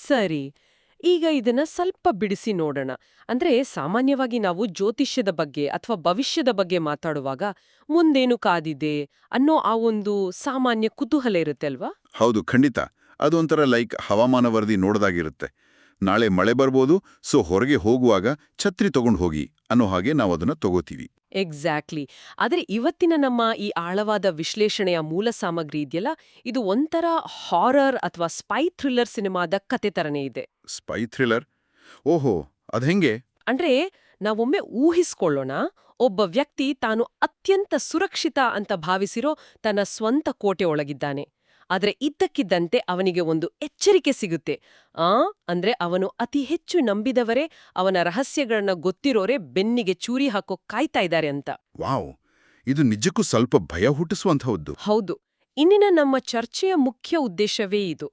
ಸರಿ. ಈಗ ಇದನ್ನ ಸ್ವಲ್ಪ ಬಿಡಿಸಿ ನೋಡೋಣ. ಅಂದ್ರೆ ಸಾಮಾನ್ಯವಾಗಿ ನಾವು ಜ್ಯೋತಿಷ್ಯದ ಬಗ್ಗೆ ಅಥವಾ ಭವಿಷ್ಯದ ಬಗ್ಗೆ ಮಾತಾಡುವಾಗ ಮುಂದೇನು ಕಾದಿದೆ ಅನ್ನೋ ಆ ಒಂದು ಸಾಮಾನ್ಯ ಕುತೂಹಲ ಇರುತ್ತೆ ಅಲ್ವಾ? ಹೌದು, ಖಂಡಿತ. ಅದೊಂಥರ ಲೈಕ್ ಹವಾಮಾನ ವರದಿ ನೋಡ್ದಾಗಿರುತ್ತೆ. ನಾಳೆ ಮಳೆ ಬರ್ಬೋದು, ಸೊ ಹೊರಗೆ ಹೋಗುವಾಗ ಛತ್ರಿ ತಗೊಂಡು ಹೋಗಿ ಅನ್ನೋ ಹಾಗೆ ನಾವು ಅದನ್ನ ತಗೋತೀವಿ. ಎಕ್ಸಾಕ್ಟ್ಲಿ. ಆದ್ರೆ ಇವತ್ತಿನ ನಮ್ಮ ಈ ಆಳವಾದ ವಿಶ್ಲೇಷಣೆಯ ಮೂಲ ಸಾಮಗ್ರಿ ಇದೆಯಲ್ಲ, ಇದು ಒಂಥರ ಹಾರರ್ ಅಥವಾ ಸ್ಪೈ ಥ್ರಿಲ್ಲರ್ ಸಿನಿಮಾದ ಕತೆ ತರನೇ ಇದೆ. Spy thriller? ಓಹೋ, ಅದ್ಹೆಂಗೆ? ಅಂದ್ರೆ ನಾವೊಮ್ಮೆ ಊಹಿಸ್ಕೊಳ್ಳೋಣ, ಒಬ್ಬ ವ್ಯಕ್ತಿ ತಾನು ಅತ್ಯಂತ ಸುರಕ್ಷಿತ ಅಂತ ಭಾವಿಸಿರೋ ತನ್ನ ಸ್ವಂತ ಕೋಟೆ ಒಳಗಿದ್ದಾನೆ. ಆದ್ರೆ ಇದ್ದಕ್ಕಿದ್ದಂತೆ ಅವನಿಗೆ ಒಂದು ಎಚ್ಚರಿಕೆ ಸಿಗುತ್ತೆ. ಅಂದ್ರೆ ಅವನು ಅತಿ ಹೆಚ್ಚು ನಂಬಿದವರೇ, ಅವನ ರಹಸ್ಯಗಳನ್ನ ಗೊತ್ತಿರೋರೇ ಬೆನ್ನಿಗೆ ಚೂರಿ ಹಾಕೋ ಕಾಯ್ತಾ ಇದ್ದಾರೆ ಅಂತ. ವಾವ್, ಇದು ನಿಜಕ್ಕೂ ಸ್ವಲ್ಪ ಭಯ ಹುಟ್ಟಿಸುವಂತಹದ್ದು. ಹೌದು. ಇಂದಿನ ನಮ್ಮ ಚರ್ಚೆಯ ಮುಖ್ಯ ಉದ್ದೇಶವೇ ಇದು.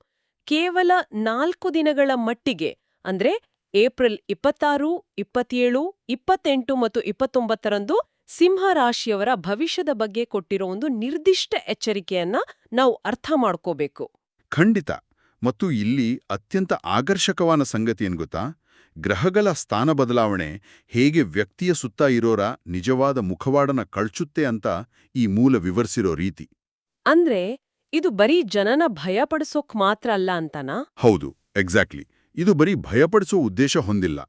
ಕೇವಲ 4 ದಿನಗಳ ಮಟ್ಟಿಗೆ, ಅಂದ್ರೆ ಏಪ್ರಿಲ್ 26, 27, 28 ಮತ್ತು 29ರಂದು ಸಿಂಹ ರಾಶಿಯವರ ಭವಿಷ್ಯದ ಬಗ್ಗೆ ಕೊಟ್ಟಿರೋ ಒಂದು ನಿರ್ದಿಷ್ಟ ಎಚ್ಚರಿಕೆಯನ್ನ ನಾವು ಅರ್ಥ ಮಾಡ್ಕೋಬೇಕು. ಖಂಡಿತ. ಮತ್ತು ಇಲ್ಲಿ ಅತ್ಯಂತ ಆಕರ್ಷಕವಾದ ಸಂಗತಿ ಏನ್ ಗೊತ್ತಾ? ಗ್ರಹಗಳ ಸ್ಥಾನ ಬದಲಾವಣೆ ಹೇಗೆ ವ್ಯಕ್ತಿಯ ಸುತ್ತ ಇರೋರ ನಿಜವಾದ ಮುಖವಾಡನ ಕಳ್ಚುತ್ತೆ ಅಂತ ಈ ಮೂಲ ವಿವರಿಸಿರೋ ರೀತಿ. ಅಂದ್ರೆ ಇದು ಬರೀ ಜನನ ಭಯಪಡಿಸೋಕ್ ಮಾತ್ರ ಅಲ್ಲ ಅಂತನಾ? ಹೌದು, ಎಕ್ಸಾಕ್ಟ್ಲಿ. ಇದು ಬರೀ ಭಯಪಡಿಸೋ ಉದ್ದೇಶ ಹೊಂದಿಲ್ಲ.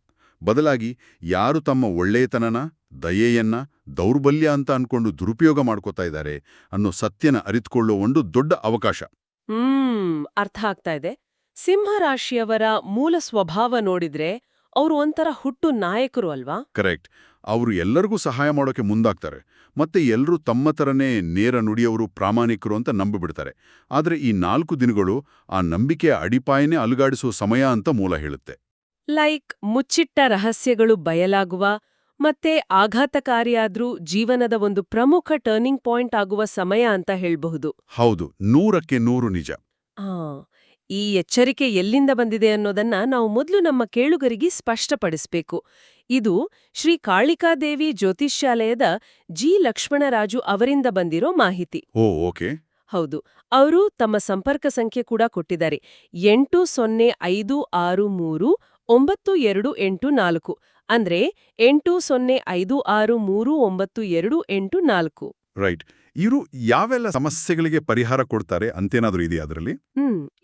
ಬದಲಾಗಿ ಯಾರು ತಮ್ಮ ಒಳ್ಳೆಯತನನ, ದಯೆಯನ್ನ ದೌರ್ಬಲ್ಯ ಅಂತ ಅನ್ಕೊಂಡು ದುರುಪಯೋಗ ಮಾಡ್ಕೋತಾ ಇದ್ದಾರೆ ಅನ್ನೋ ಸತ್ಯನ ಅರಿತುಕೊಳ್ಳೋ ಒಂದು ದೊಡ್ಡ ಅವಕಾಶ. ಅರ್ಥ ಆಗ್ತಾ ಇದೆ. ಸಿಂಹ ರಾಶಿಯವರ ಮೂಲ ಸ್ವಭಾವ ನೋಡಿದ್ರೆ ಅವರು ಒಂಥರ ಹುಟ್ಟು ನಾಯಕರು ಅಲ್ವಾ? ಕರೆಕ್ಟ್. ಅವರು ಎಲ್ಲರಿಗೂ ಸಹಾಯ ಮಾಡೋಕೆ ಮುಂದಾಗ್ತಾರೆ. ಮತ್ತೆ ಎಲ್ಲರೂ ತಮ್ಮ ತರನೇ ನೇರ ನುಡಿಯವರು, ಪ್ರಾಮಾಣಿಕರು ಅಂತ ನಂಬಿಬಿಡ್ತಾರೆ. ಆದ್ರೆ ಈ 4 ದಿನಗಳು ಆ ನಂಬಿಕೆಯ ಅಡಿಪಾಯನೇ ಅಲುಗಾಡಿಸೋ ಸಮಯ ಅಂತ ಮೂಲ ಹೇಳುತ್ತೆ. ಲೈಕ್ ಮುಚ್ಚಿಟ್ಟ ರಹಸ್ಯಗಳು ಬಯಲಾಗುವ ಮತ್ತೆ ಆಘಾತಕಾರಿಯಾದ್ರೂ ಜೀವನದ ಒಂದು ಪ್ರಮುಖ ಟರ್ನಿಂಗ್ ಪಾಯಿಂಟ್ ಆಗುವ ಸಮಯ ಅಂತ ಹೇಳ್ಬಹುದು. ಹೌದು, 100ಕ್ಕೆ 100 ನಿಜ. ಈ ಎಚ್ಚರಿಕೆ ಎಲ್ಲಿಂದ ಬಂದಿದೆ ಅನ್ನೋದನ್ನ ನಾವು ಮೊದಲು ನಮ್ಮ ಕೇಳುಗರಿಗೆ ಸ್ಪಷ್ಟಪಡಿಸಬೇಕು. ಇದು ಶ್ರೀ ಕಾಳಿಕಾದೇವಿ ಜ್ಯೋತಿಷ್ಯಾಲಯದ ಜಿ ಲಕ್ಷ್ಮಣರಾಜು ಅವರಿಂದ ಬಂದಿರೋ ಮಾಹಿತಿ. ಓಕೆ. ಹೌದು, ಅವರು ತಮ್ಮ ಸಂಪರ್ಕ ಸಂಖ್ಯೆ ಕೂಡ ಕೊಟ್ಟಿದ್ದಾರೆ. 80539284, ಅಂದ್ರೆ 8056392884. ರೈಟ್. ಇವರು ಯಾವೆಲ್ಲ ಸಮಸ್ಯೆಗಳಿಗೆ ಪರಿಹಾರ ಕೊಡ್ತಾರೆ ಅಂತೇನಾದ್ರೂ ಇದೆಯಾ ಅದರಲ್ಲಿ?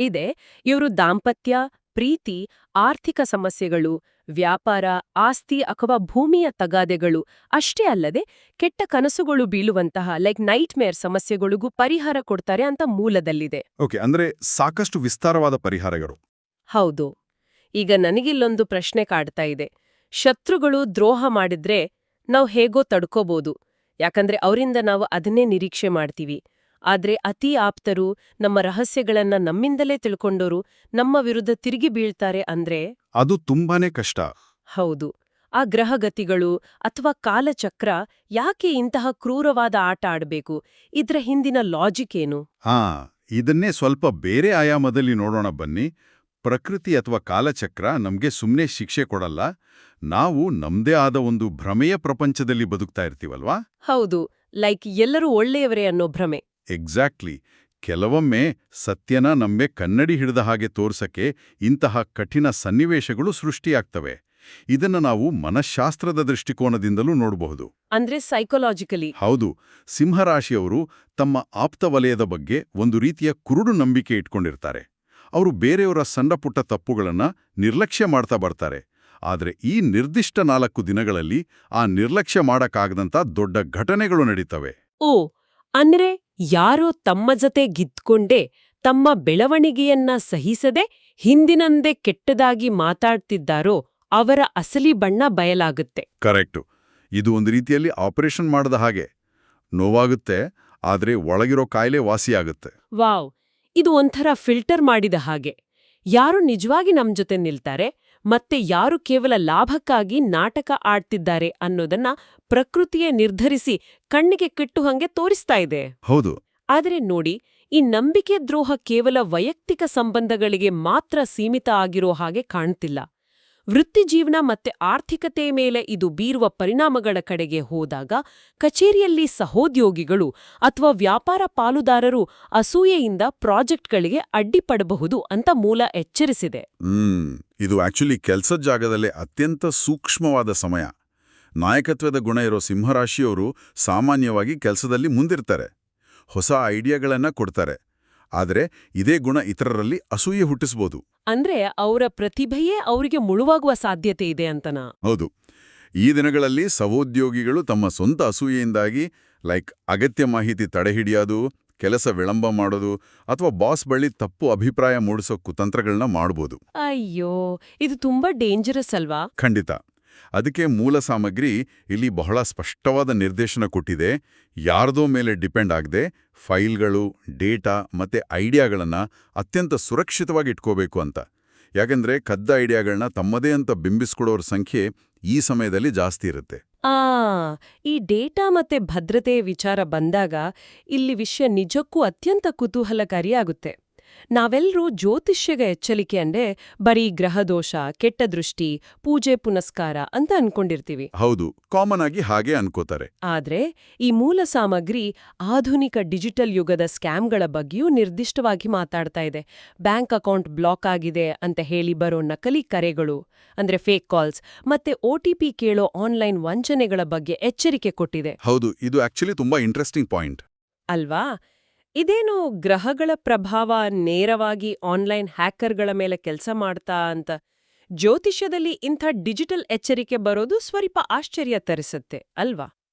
ಇದೆ. ಇವರು ದಾಂಪತ್ಯ, ಪ್ರೀತಿ, ಆರ್ಥಿಕ ಸಮಸ್ಯೆಗಳು, ವ್ಯಾಪಾರ, ಆಸ್ತಿ ಅಥವಾ ಭೂಮಿಯ ತಗಾದೆಗಳು ಅಷ್ಟೇ ಅಲ್ಲದೆ ಕೆಟ್ಟ ಕನಸುಗಳು ಬೀಳುವಂತಹ ಲೈಕ್ ನೈಟ್ ಮೇರ್ ಸಮಸ್ಯೆಗಳಿಗೂ ಪರಿಹಾರ ಕೊಡ್ತಾರೆ ಅಂತ ಮೂಲದಲ್ಲಿದೆ. ಓಕೆ, ಅಂದ್ರೆ ಸಾಕಷ್ಟು ವಿಸ್ತಾರವಾದ ಪರಿಹಾರಗಳು. ಹೌದು. ಈಗ ನನಗಿಲ್ಲೊಂದು ಪ್ರಶ್ನೆ ಕಾಡ್ತಾ ಇದೆ. ಶತ್ರುಗಳು ದ್ರೋಹ ಮಾಡಿದ್ರೆ ನಾವು ಹೇಗೋ ತಡ್ಕೋಬಹುದು, ಯಾಕಂದ್ರೆ ಅವರಿಂದ ನಾವು ಅದನ್ನೇ ನಿರೀಕ್ಷೆ ಮಾಡ್ತೀವಿ. ಆದ್ರೆ ಅತಿ ಆಪ್ತರು, ನಮ್ಮ ರಹಸ್ಯಗಳನ್ನ ನಮ್ಮಿಂದಲೇ ತಿಳ್ಕೊಂಡೋರು ನಮ್ಮ ವಿರುದ್ಧ ತಿರುಗಿ ಬೀಳ್ತಾರೆ ಅಂದ್ರೆ ಅದು ತುಂಬಾನೇ ಕಷ್ಟ. ಹೌದು. ಆ ಗ್ರಹಗತಿಗಳು ಅಥವಾ ಕಾಲಚಕ್ರ ಯಾಕೆ ಇಂತಹ ಕ್ರೂರವಾದ ಆಟ ಆಡ್ಬೇಕು? ಇದ್ರ ಹಿಂದಿನ ಲಾಜಿಕ್ ಏನು? ಇದನ್ನೇ ಸ್ವಲ್ಪ ಬೇರೆ ಆಯಾಮದಲ್ಲಿ ನೋಡೋಣ ಬನ್ನಿ. ಪ್ರಕೃತಿ ಅಥವಾ ಕಾಲಚಕ್ರ ನಮ್ಗೆ ಸುಮ್ನೆ ಶಿಕ್ಷೆ ಕೊಡಲ್ಲ. ನಾವು ನಮ್ದೇ ಆದ ಒಂದು ಭ್ರಮೆಯ ಪ್ರಪಂಚದಲ್ಲಿ ಬದುಕ್ತಾ ಇರ್ತೀವಲ್ವಾ? ಹೌದು, ಲೈಕ್ ಎಲ್ಲರೂ ಒಳ್ಳೆಯವರೇ ಅನ್ನೋ ಭ್ರಮೆ. ಎಕ್ಸಾಕ್ಟ್ಲಿ. ಕೆಲವೊಮ್ಮೆ ಸತ್ಯನ ನಮ್ಗೆ ಕನ್ನಡಿ ಹಿಡಿದ ಹಾಗೆ ತೋರ್ಸಕ್ಕೆ ಇಂತಹ ಕಠಿಣ ಸನ್ನಿವೇಶಗಳು ಸೃಷ್ಟಿಯಾಗ್ತವೆ. ಇದನ್ನ ನಾವು ಮನಃಶಾಸ್ತ್ರದ ದೃಷ್ಟಿಕೋನದಿಂದಲೂ ನೋಡಬಹುದು. ಅಂದ್ರೆ ಸೈಕೊಲಾಜಿಕಲಿ. ಹೌದು. ಸಿಂಹರಾಶಿಯವರು ತಮ್ಮ ಆಪ್ತ ವಲಯದ ಬಗ್ಗೆ ಒಂದು ರೀತಿಯ ಕುರುಡು ನಂಬಿಕೆ ಇಟ್ಕೊಂಡಿರ್ತಾರೆ. ಅವರು ಬೇರೆಯವರ ಸಣ್ಣಪುಟ್ಟ ತಪ್ಪುಗಳನ್ನ ನಿರ್ಲಕ್ಷ್ಯ ಮಾಡ್ತಾ ಬರ್ತಾರೆ. ಆದ್ರೆ ಈ ನಿರ್ದಿಷ್ಟ 4 ದಿನಗಳಲ್ಲಿ ಆ ನಿರ್ಲಕ್ಷ್ಯ ಮಾಡಕ್ಕಾಗದಂಥ ದೊಡ್ಡ ಘಟನೆಗಳು ನಡೀತವೆ. ಅಂದ್ರೆ ಯಾರೋ ತಮ್ಮ ಜೊತೆ ಗಿದ್ಕೊಂಡೇ ತಮ್ಮ ಬೆಳವಣಿಗೆಯನ್ನ ಸಹಿಸದೆ ಹಿಂದಿನಂದೇ ಕೆಟ್ಟದಾಗಿ ಮಾತಾಡ್ತಿದ್ದಾರೋ ಅವರ ಅಸಲಿ ಬಣ್ಣ ಬಯಲಾಗುತ್ತೆ. ಕರೆಕ್ಟು. ಇದು ಒಂದು ರೀತಿಯಲ್ಲಿ ಆಪರೇಷನ್ ಮಾಡದ ಹಾಗೆ. ನೋವಾಗುತ್ತೆ, ಆದ್ರೆ ಒಳಗಿರೋ ಕಾಯಿಲೆ ವಾಸಿಯಾಗುತ್ತೆ. ವಾವ್, ಇದು ಒಂಥರ ಫಿಲ್ಟರ್ ಮಾಡಿದ ಹಾಗೆ. ಯಾರು ನಿಜವಾಗಿ ನಮ್ ಜೊತೆ ನಿಲ್ತಾರೆ ಮತ್ತೆ ಯಾರು ಕೇವಲ ಲಾಭಕ್ಕಾಗಿ ನಾಟಕ ಆಡ್ತಿದ್ದಾರೆ ಅನ್ನೋದನ್ನ ಪ್ರಕೃತಿಯೇ ನಿರ್ಧರಿಸಿ ಕಣ್ಣಿಗೆ ಕಿಟ್ಟುಹಂಗೆ ತೋರಿಸ್ತಾ ಇದೆ. ಹೌದು. ಆದರೆ ನೋಡಿ, ಈ ನಂಬಿಕೆ ದ್ರೋಹ ಕೇವಲ ವೈಯಕ್ತಿಕ ಸಂಬಂಧಗಳಿಗೆ ಮಾತ್ರ ಸೀಮಿತ ಆಗಿರೋ ಹಾಗೆ ಕಾಣ್ತಿಲ್ಲ. ವೃತ್ತಿಜೀವನ ಮತ್ತೆ ಆರ್ಥಿಕತೆ ಮೇಲೆ ಇದು ಬೀರುವ ಪರಿಣಾಮಗಳ ಕಡೆಗೆ ಹೋದಾಗ ಕಚೇರಿಯಲ್ಲಿ ಸಹೋದ್ಯೋಗಿಗಳು ಅಥವಾ ವ್ಯಾಪಾರ ಪಾಲುದಾರರು ಅಸೂಯೆಯಿಂದ ಪ್ರಾಜೆಕ್ಟ್ಗಳಿಗೆ ಅಡ್ಡಿಪಡಬಹುದು ಅಂತ ಮೂಲ ಎಚ್ಚರಿಸಿದೆ. ಇದು ಆಕ್ಚುಲಿ ಕೆಲ್ಸದ ಜಾಗದಲ್ಲೇ ಅತ್ಯಂತ ಸೂಕ್ಷ್ಮವಾದ ಸಮಯ. ನಾಯಕತ್ವದ ಗುಣ ಇರೋ ಸಿಂಹರಾಶಿಯವರು ಸಾಮಾನ್ಯವಾಗಿ ಕೆಲಸದಲ್ಲಿ ಮುಂದಿರ್ತಾರೆ, ಹೊಸ ಐಡಿಯಾಗಳನ್ನ ಕೊಡ್ತಾರೆ. ಆದರೆ ಇದೇ ಗುಣ ಇತರರಲ್ಲಿ ಅಸೂಯೆ ಹುಟ್ಟಿಸ್ಬೋದು. ಅಂದ್ರೆ ಅವರ ಪ್ರತಿಭೆಯೇ ಅವರಿಗೆ ಮುಳುವಾಗುವ ಸಾಧ್ಯತೆ ಇದೆ ಅಂತನಾ? ಹೌದು. ಈ ದಿನಗಳಲ್ಲಿ ಸಹೋದ್ಯೋಗಿಗಳು ತಮ್ಮ ಸ್ವಂತ ಅಸೂಯೆಯಿಂದಾಗಿ ಅಗತ್ಯ ಮಾಹಿತಿ ತಡೆಹಿಡಿಯೋದು, ಕೆಲಸ ವಿಳಂಬ ಮಾಡೋದು ಅಥವಾ ಬಾಸ್ ಬಳಿ ತಪ್ಪು ಅಭಿಪ್ರಾಯ ಮೂಡಿಸೋ ಕುತಂತ್ರಗಳನ್ನ ಮಾಡ್ಬೋದು. ಅಯ್ಯೋ, ಇದು ತುಂಬಾ ಡೇಂಜರಸ್ ಅಲ್ವಾ? ಖಂಡಿತ. ಅದಕ್ಕೆ ಮೂಲ ಸಾಮಗ್ರಿ ಇಲ್ಲಿ ಬಹಳ ಸ್ಪಷ್ಟವಾದ ನಿರ್ದೇಶನ ಕೊಟ್ಟಿದೆ. ಯಾರದೋ ಮೇಲೆ ಡಿಪೆಂಡ್ ಆಗದೆ ಫೈಲ್ಗಳು, ಡೇಟಾ ಮತ್ತೆ ಐಡಿಯಾಗಳನ್ನ ಅತ್ಯಂತ ಸುರಕ್ಷಿತವಾಗಿ ಇಟ್ಕೋಬೇಕು ಅಂತ. ಯಾಕೆಂದ್ರೆ ಕದ್ದ ಐಡಿಯಾಗಳನ್ನ ತಮ್ಮದೇ ಅಂತ ಬಿಂಬಿಸ್ಕೊಡೋರ ಸಂಖ್ಯೆ ಈ ಸಮಯದಲ್ಲಿ ಜಾಸ್ತಿ ಇರುತ್ತೆ. ಈ ಡೇಟಾ ಮತ್ತೆ ಭದ್ರತೆಯ ವಿಚಾರ ಬಂದಾಗ ಇಲ್ಲಿ ವಿಷಯ ನಿಜಕ್ಕೂ ಅತ್ಯಂತ ಕುತೂಹಲಕಾರಿಯಾಗುತ್ತೆ. ನಾವೆಲ್ಲರೂ ಜ್ಯೋತಿಷ್ಯಗ ಎಚ್ಚರಿಕೆ ಅಂದ್ರೆ ಬರೀ ಗ್ರಹದೋಷ, ಕೆಟ್ಟ ದೃಷ್ಟಿ, ಪೂಜೆ ಪುನಸ್ಕಾರ ಅಂತ ಅನ್ಕೊಂಡಿರ್ತೀವಿ. ಹೌದು, ಕಾಮನ್ ಆಗಿ ಹಾಗೆ ಅನ್ಕೋತಾರೆ. ಆದ್ರೆ ಈ ಮೂಲ ಸಾಮಗ್ರಿ ಆಧುನಿಕ ಡಿಜಿಟಲ್ ಯುಗದ ಸ್ಕ್ಯಾಮ್ಗಳ ಬಗ್ಗೆಯೂ ನಿರ್ದಿಷ್ಟವಾಗಿ ಮಾತಾಡ್ತಾ ಇದೆ. ಬ್ಯಾಂಕ್ ಅಕೌಂಟ್ ಬ್ಲಾಕ್ ಆಗಿದೆ ಅಂತ ಹೇಳಿ ಬರೋ ನಕಲಿ ಕರೆಗಳು ಅಂದ್ರೆ ಫೇಕ್ ಕಾಲ್ಸ್ ಮತ್ತೆ OTP ಕೇಳೋ ಆನ್ಲೈನ್ ವಂಚನೆಗಳ ಬಗ್ಗೆ ಎಚ್ಚರಿಕೆ ಕೊಟ್ಟಿದೆ. ಹೌದು, ಇದು ಆಕ್ಚುಲಿ ತುಂಬಾ ಇಂಟ್ರೆಸ್ಟಿಂಗ್ ಪಾಯಿಂಟ್ ಅಲ್ವಾ? ಇದೇನು ಗ್ರಹಗಳ ಪ್ರಭಾವ ನೇರವಾಗಿ ಆನ್ಲೈನ್ ಹ್ಯಾಕರ್ಗಳ ಮೇಲೆ ಕೆಲಸ ಮಾಡ್ತಾ ಅಂತ ಜ್ಯೋತಿಷ್ಯದಲ್ಲಿ ಇಂಥ ಡಿಜಿಟಲ್ ಎಚ್ಚರಿಕೆ ಬರೋದು ಸ್ವಲ್ಪ ಆಶ್ಚರ್ಯ ತರಿಸುತ್ತೆ ಅಲ್ವಾ?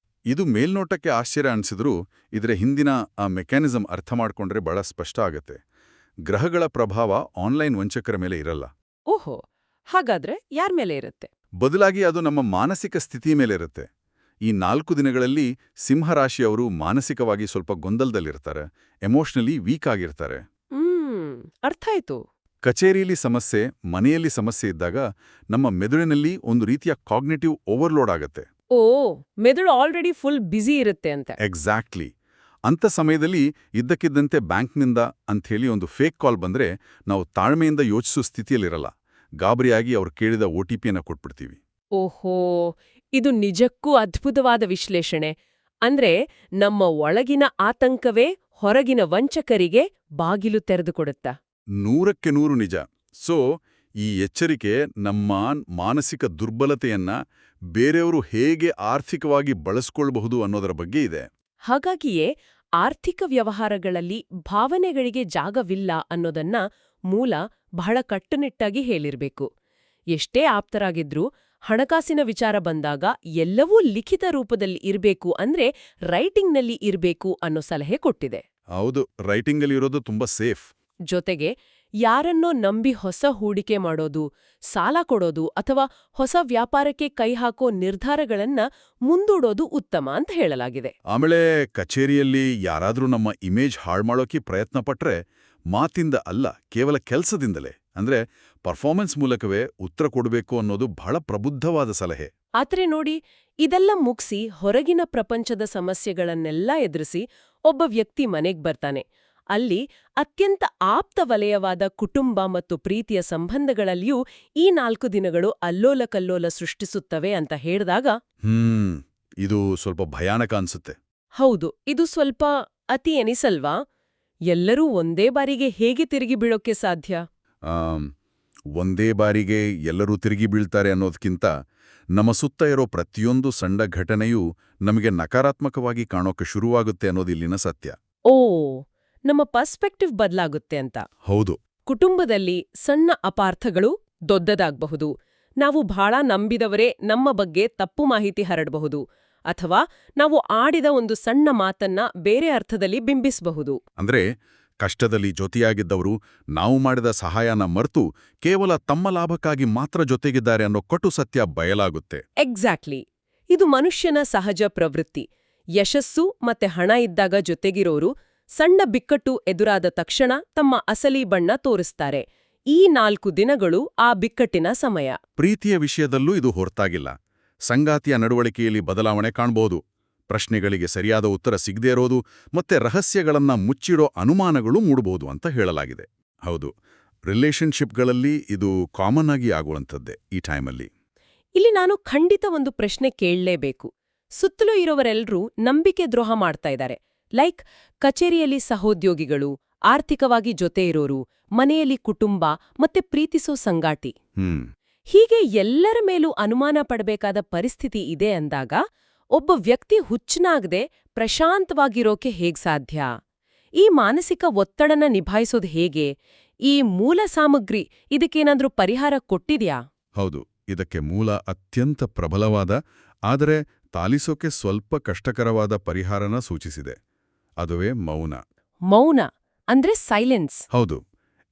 ಇದು ಮೇಲ್ನೋಟಕ್ಕೆ ಆಶ್ಚರ್ಯ ಅನ್ಸಿದ್ರೂ ಇದರ ಹಿಂದಿನ ಆ ಮೆಕ್ಯಾನಿಸಮ್ ಅರ್ಥ ಮಾಡ್ಕೊಂಡ್ರೆ ಬಹಳ ಸ್ಪಷ್ಟ ಆಗತ್ತೆ. ಗ್ರಹಗಳ ಪ್ರಭಾವ ಆನ್ಲೈನ್ ವಂಚಕರ ಮೇಲೆ ಇರಲ್ಲ. ಓಹೋ, ಹಾಗಾದ್ರೆ ಯಾರ ಮೇಲೆ ಇರುತ್ತೆ? ಬದಲಾಗಿ ಅದು ನಮ್ಮ ಮಾನಸಿಕ ಸ್ಥಿತಿ ಮೇಲೆ ಇರುತ್ತೆ. ಈ 4 ದಿನಗಳಲ್ಲಿ ಸಿಂಹರಾಶಿಯವರು ಮಾನಸಿಕವಾಗಿ ಸ್ವಲ್ಪ ಗೊಂದಲದಲ್ಲಿರ್ತಾರೆ, ಎಮೋಷನಲಿ ವೀಕ್ ಆಗಿರ್ತಾರೆ. ಅರ್ಥ ಆಯ್ತು. ಕಚೇರಿಯಲ್ಲಿ ಸಮಸ್ಯೆ, ಮನೆಯಲ್ಲಿ ಸಮಸ್ಯೆ ಇದ್ದಾಗ ನಮ್ಮ ಮೆದುಳಿನಲ್ಲಿ ಒಂದು ರೀತಿಯ ಕಾಗ್ನಿಟಿವ್ ಓವರ್ಲೋಡ್ ಆಗತ್ತೆ. ಮೆದುಳು ಆಲ್ರೆಡಿ ಫುಲ್ ಬ್ಯುಸಿ ಇರುತ್ತೆ ಅಂತ. ಎಕ್ಸಾಕ್ಟ್ಲಿ. ಅಂಥ ಸಮಯದಲ್ಲಿ ಇದ್ದಕ್ಕಿದ್ದಂತೆ ಬ್ಯಾಂಕ್ನಿಂದ ಅಂಥೇಳಿ ಒಂದು ಫೇಕ್ ಕಾಲ್ ಬಂದ್ರೆ ನಾವು ತಾಳ್ಮೆಯಿಂದ ಯೋಚಿಸೋ ಸ್ಥಿತಿಯಲ್ಲಿರಲ್ಲ. ಗಾಬರಿಯಾಗಿ ಅವ್ರು ಕೇಳಿದ OTPಯನ್ನು ಕೊಟ್ಬಿಡ್ತೀವಿ. ಓಹೋ, ಇದು ನಿಜಕ್ಕೂ ಅದ್ಭುತವಾದ ವಿಶ್ಲೇಷಣೆ. ಅಂದ್ರೆ ನಮ್ಮ ಒಳಗಿನ ಆತಂಕವೇ ಹೊರಗಿನ ವಂಚಕರಿಗೆ ಬಾಗಿಲು ತೆರೆದುಕೊಡುತ್ತಾ? 100ಕ್ಕೆ 100 ನಿಜ. ಈ ಎಚ್ಚರಿಕೆ ನಮ್ಮ ಮಾನಸಿಕ ದುರ್ಬಲತೆಯನ್ನ ಬೇರೆಯವರು ಹೇಗೆ ಆರ್ಥಿಕವಾಗಿ ಬಳಸ್ಕೊಳ್ಬಹುದು ಅನ್ನೋದರ ಬಗ್ಗೆ ಇದೆ. ಹಾಗಾಗಿಯೇ ಆರ್ಥಿಕ ವ್ಯವಹಾರಗಳಲ್ಲಿ ಭಾವನೆಗಳಿಗೆ ಜಾಗವಿಲ್ಲ ಅನ್ನೋದನ್ನ ಮೂಲ ಬಹಳ ಕಟ್ಟುನಿಟ್ಟಾಗಿ ಹೇಳಿರ್ಬೇಕು. ಎಷ್ಟೇ ಆಪ್ತರಾಗಿದ್ರೂ ಹಣಕಾಸಿನ ವಿಚಾರ ಬಂದಾಗ ಎಲ್ಲವೂ ಲಿಖಿತ ರೂಪದಲ್ಲಿ ಇರಬೇಕು ಅಂದ್ರೆ ರೈಟಿಂಗ್ನಲ್ಲಿ ಇರಬೇಕು ಅನ್ನೋ ಸಲಹೆ ಕೊಟ್ಟಿದೆ. ಹೌದು, ರೈಟಿಂಗಲ್ಲಿ ಇರೋದು ತುಂಬಾ ಸೇಫ್. ಜೊತೆಗೆ ಯಾರನ್ನೋ ನಂಬಿ ಹೊಸ ಹೂಡಿಕೆ ಮಾಡೋದು, ಸಾಲ ಕೊಡೋದು ಅಥವಾ ಹೊಸ ವ್ಯಾಪಾರಕ್ಕೆ ಕೈ ಹಾಕೋ ನಿರ್ಧಾರಗಳನ್ನ ಮುಂದೂಡೋದು ಉತ್ತಮ ಅಂತ ಹೇಳಲಾಗಿದೆ. ಆಮೇಲೆ ಕಚೇರಿಯಲ್ಲಿ ಯಾರಾದ್ರೂ ನಮ್ಮ ಇಮೇಜ್ ಹಾಳು ಮಾಡೋಕೆ ಪ್ರಯತ್ನ ಪಟ್ರೆ ಮಾತಿಂದ ಅಲ್ಲ, ಕೇವಲ ಕೆಲಸದಿಂದಲೇ ಅಂದ್ರೆ ಪರ್ಫಾರ್ಮೆನ್ಸ್ ಮೂಲಕವೇ ಉತ್ತರ ಕೊಡಬೇಕು ಅನ್ನೋದು ಬಹಳ ಪ್ರಬುದ್ಧವಾದ ಸಲಹೆ. ಆದ್ರೆ ನೋಡಿ, ಇದೆಲ್ಲ ಮುಗಿಸಿ ಹೊರಗಿನ ಪ್ರಪಂಚದ ಸಮಸ್ಯೆಗಳನ್ನೆಲ್ಲ ಎದುರಿಸಿ ಒಬ್ಬ ವ್ಯಕ್ತಿ ಮನೆಗ್ ಬರ್ತಾನೆ. ಅಲ್ಲಿ ಅತ್ಯಂತ ಆಪ್ತ ವಲಯವಾದ ಕುಟುಂಬ ಮತ್ತು ಪ್ರೀತಿಯ ಸಂಬಂಧಗಳಲ್ಲಿಯೂ ಈ 4 ದಿನಗಳು ಅಲ್ಲೋಲ ಕಲ್ಲೋಲ ಸೃಷ್ಟಿಸುತ್ತವೆ ಅಂತ ಹೇಳಿದಾಗ ಇದು ಸ್ವಲ್ಪ ಭಯಾನಕ ಅನ್ಸುತ್ತೆ. ಹೌದು, ಇದು ಸ್ವಲ್ಪ ಅತಿ ಎನಿಸಲ್ವಾ? ಎಲ್ಲರೂ ಒಂದೇ ಬಾರಿಗೆ ಹೇಗೆ ತಿರುಗಿ ಬೀಳೋಕೆ ಸಾಧ್ಯ? ಒಂದೇ ಬಾರಿಗೆ ಎಲ್ಲರೂ ತಿರುಗಿ ಬೀಳ್ತಾರೆ ಅನ್ನೋದಕ್ಕಿಂತ ನಮ್ಮ ಸುತ್ತ ಇರೋ ಪ್ರತಿಯೊಂದು ಸಣ್ಣ ಘಟನೆಯೂ ನಮಗೆ ನಕಾರಾತ್ಮಕವಾಗಿ ಕಾಣೋಕೆ ಶುರುವಾಗುತ್ತೆ ಅನ್ನೋದು ಇಲ್ಲಿನ ಸತ್ಯ. ನಮ್ಮ ಪರ್ಸ್ಪೆಕ್ಟಿವ್ ಬದಲಾಗುತ್ತೆ ಅಂತ. ಹೌದು. ಕುಟುಂಬದಲ್ಲಿ ಸಣ್ಣ ಅಪಾರ್ಥಗಳು ದೊಡ್ಡದಾಗಬಹುದು. ನಾವು ಬಹಳ ನಂಬಿದವರೇ ನಮ್ಮ ಬಗ್ಗೆ ತಪ್ಪು ಮಾಹಿತಿ ಹರಡಬಹುದು. ಅಥವಾ ನಾವು ಆಡಿದ ಒಂದು ಸಣ್ಣ ಮಾತನ್ನ ಬೇರೆ ಅರ್ಥದಲ್ಲಿ ಬಿಂಬಿಸಬಹುದು. ಅಂದ್ರೆ ಕಷ್ಟದಲ್ಲಿ ಜೊತೆಯಾಗಿದ್ದವರು ನಾವು ಮಾಡಿದ ಸಹಾಯನ ಮರೆತು ಕೇವಲ ತಮ್ಮ ಲಾಭಕ್ಕಾಗಿ ಮಾತ್ರ ಜೊತೆಗಿದ್ದಾರೆ ಅನ್ನೋ ಕಟು ಸತ್ಯ ಬಯಲಾಗುತ್ತೆ. ಎಕ್ಸಾಕ್ಟ್ಲಿ. ಇದು ಮನುಷ್ಯನ ಸಹಜ ಪ್ರವೃತ್ತಿ. ಯಶಸ್ಸು ಮತ್ತೆ ಹಣ ಇದ್ದಾಗ ಜೊತೆಗಿರೋರು ಸಣ್ಣ ಬಿಕ್ಕಟ್ಟು ಎದುರಾದ ತಕ್ಷಣ ತಮ್ಮ ಅಸಲಿ ಬಣ್ಣ ತೋರಿಸ್ತಾರೆ. ಈ 4 ದಿನಗಳು ಆ ಬಿಕ್ಕಟ್ಟಿನ ಸಮಯ. ಪ್ರೀತಿಯ ವಿಷಯದಲ್ಲೂ ಇದು ಹೊರತಾಗಿಲ್ಲ. ಸಂಗಾತಿಯ ನಡವಳಿಕೆಯಲ್ಲಿ ಬದಲಾವಣೆ ಕಾಣಬಹುದು. ಪ್ರಶ್ನೆಗಳಿಗೆ ಸರಿಯಾದ ಉತ್ತರ ಸಿಗದೇ ಇರೋದು ಮತ್ತೆ ರಹಸ್ಯಗಳನ್ನ ಮುಚ್ಚಿಡೋ ಅನುಮಾನಗಳು ಮೂಡಬಹುದು ಅಂತ ಹೇಳಲಾಗಿದೆ. ಹೌದು, ರಿಲೇಷನ್ಶಿಪ್ಗಳಲ್ಲಿ ಇದು ಕಾಮನ್ ಆಗಿ ಆಗುವಂಥದ್ದೇ ಈ ಟೈಮಲ್ಲಿ. ಇಲ್ಲಿ ನಾನು ಖಂಡಿತ ಒಂದು ಪ್ರಶ್ನೆ ಕೇಳಲೇಬೇಕು. ಸುತ್ತಲೂ ಇರೋವರೆಲ್ಲರೂ ನಂಬಿಕೆ ದ್ರೋಹ ಮಾಡ್ತಾ ಇದ್ದಾರೆ. ಲೈಕ್ ಕಚೇರಿಯಲ್ಲಿ ಸಹೋದ್ಯೋಗಿಗಳು, ಆರ್ಥಿಕವಾಗಿ ಜೊತೆ ಇರೋರು, ಮನೆಯಲ್ಲಿ ಕುಟುಂಬ ಮತ್ತೆ ಪ್ರೀತಿಸೋ ಸಂಗಾತಿ. ಹೀಗೆ ಎಲ್ಲರ ಮೇಲೂ ಅನುಮಾನ ಪಡಬೇಕಾದ ಪರಿಸ್ಥಿತಿ ಇದೆ ಅಂದಾಗ ಒಬ್ಬ ವ್ಯಕ್ತಿ ಹುಚ್ಚನಾಗದೆ ಪ್ರಶಾಂತವಾಗಿರೋಕೆ ಹೇಗ್ ಸಾಧ್ಯ? ಈ ಮಾನಸಿಕ ಒತ್ತಡನ ನಿಭಾಯಿಸೋದು ಹೇಗೆ? ಈ ಮೂಲ ಸಾಮಗ್ರಿ ಇದಕ್ಕೇನಾದ್ರೂ ಪರಿಹಾರ ಕೊಟ್ಟಿದ್ಯಾ? ಹೌದು, ಇದಕ್ಕೆ ಮೂಲ ಅತ್ಯಂತ ಪ್ರಬಲವಾದ ಆದರೆ ತಾಲಿಸೋಕೆ ಸ್ವಲ್ಪ ಕಷ್ಟಕರವಾದ ಪರಿಹಾರನ ಸೂಚಿಸಿದೆ. ಅದುವೇ ಮೌನ. ಮೌನ ಅಂದ್ರೆ ಸೈಲೆನ್ಸ್. ಹೌದು,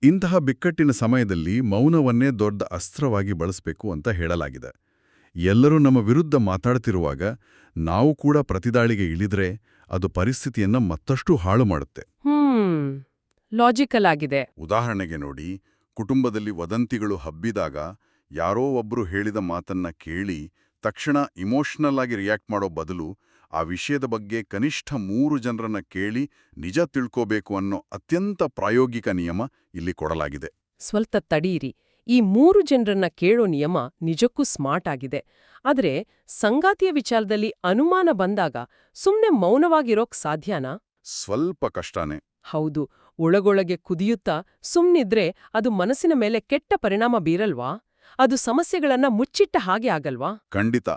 ಇಂತಹ ಬಿಕ್ಕಟ್ಟಿನ ಸಮಯದಲ್ಲಿ ಮೌನವನ್ನೇ ದೊಡ್ಡ ಅಸ್ತ್ರವಾಗಿ ಬಳಸಬೇಕು ಅಂತ ಹೇಳಲಾಗಿದೆ. ಎಲ್ಲರೂ ನಮ್ಮ ವಿರುದ್ಧ ಮಾತಾಡ್ತಿರುವಾಗ ನಾವು ಕೂಡ ಪ್ರತಿದಾಳಿಗೆ ಇಳಿದ್ರೆ ಅದು ಪರಿಸ್ಥಿತಿಯನ್ನ ಮತ್ತಷ್ಟು ಹಾಳು ಮಾಡುತ್ತೆ. ಲಾಜಿಕಲ್ ಆಗಿದೆ. ಉದಾಹರಣೆಗೆ ನೋಡಿ, ಕುಟುಂಬದಲ್ಲಿ ವದಂತಿಗಳು ಹಬ್ಬಿದಾಗ ಯಾರೋ ಒಬ್ರು ಹೇಳಿದ ಮಾತನ್ನ ಕೇಳಿ ತಕ್ಷಣ ಇಮೋಷನಲ್ ಆಗಿ ರಿಯಾಕ್ಟ್ ಮಾಡೋ ಬದಲು ಆ ವಿಷಯದ ಬಗ್ಗೆ ಕನಿಷ್ಠ 3 ಜನರನ್ನ ಕೇಳಿ ನಿಜ ತಿಳ್ಕೋಬೇಕು ಅನ್ನೋ ಅತ್ಯಂತ ಪ್ರಾಯೋಗಿಕ ನಿಯಮ ಇಲ್ಲಿ ಕೊಡಲಾಗಿದೆ. ಸ್ವಲ್ಪ ತಡೀರಿ, ಈ 3 ಜನರನ್ನ ಕೇಳೋ ನಿಯಮ ನಿಜಕ್ಕೂ ಸ್ಮಾರ್ಟ್ ಆಗಿದೆ. ಆದ್ರೆ ಸಂಗಾತಿಯ ವಿಚಾರದಲ್ಲಿ ಅನುಮಾನ ಬಂದಾಗ ಸುಮ್ನೆ ಮೌನವಾಗಿರೋಕ್ ಸಾಧ್ಯನಾ? ಸ್ವಲ್ಪ ಕಷ್ಟನೇ. ಹೌದು, ಒಳಗೊಳಗೆ ಕುದಿಯುತ್ತಾ ಸುಮ್ನಿದ್ರೆ ಅದು ಮನಸ್ಸಿನ ಮೇಲೆ ಕೆಟ್ಟ ಪರಿಣಾಮ ಬೀರಲ್ವಾ? ಅದು ಸಮಸ್ಯೆಗಳನ್ನ ಮುಚ್ಚಿಟ್ಟ ಹಾಗೆ ಆಗಲ್ವಾ? ಖಂಡಿತ.